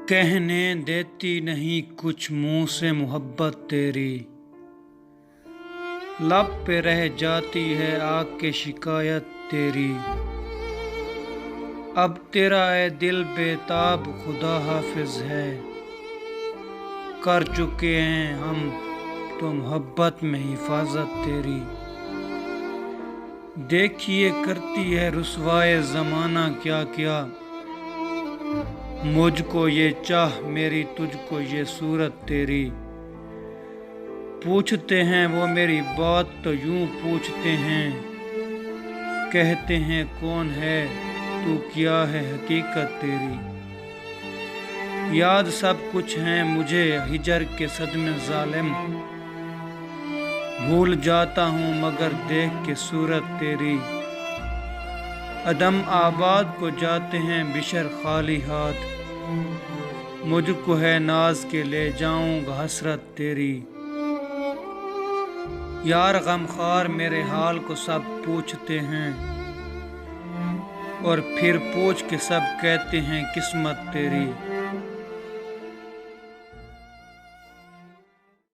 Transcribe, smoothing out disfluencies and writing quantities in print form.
کہنے دیتی نہیں کچھ منہ سے محبت تیری، لب پہ رہ جاتی ہے آ کے شکایت تیری۔ اب تیرا اے دل بے تاب خدا حافظ ہے، کر چکے ہیں ہم تو محبت میں حفاظت تیری۔ دیکھیے کرتی ہے رسوائے زمانہ کیا کیا، مجھ کو یہ چاہ میری تجھ کو یہ صورت تیری۔ پوچھتے ہیں وہ میری بات تو یوں پوچھتے ہیں، کہتے ہیں کون ہے تو کیا ہے حقیقت تیری۔ یاد سب کچھ ہے مجھے ہجر کے صدمے ظالم، بھول جاتا ہوں مگر دیکھ کے صورت تیری۔ عدم آباد کو جاتے ہیں بشر خالی ہاتھ، مجھ کو ہے ناز کے لے جاؤں گا حسرت تیری۔ یار غم خوار میرے حال کو سب پوچھتے ہیں، اور پھر پوچھ کے سب کہتے ہیں قسمت تیری۔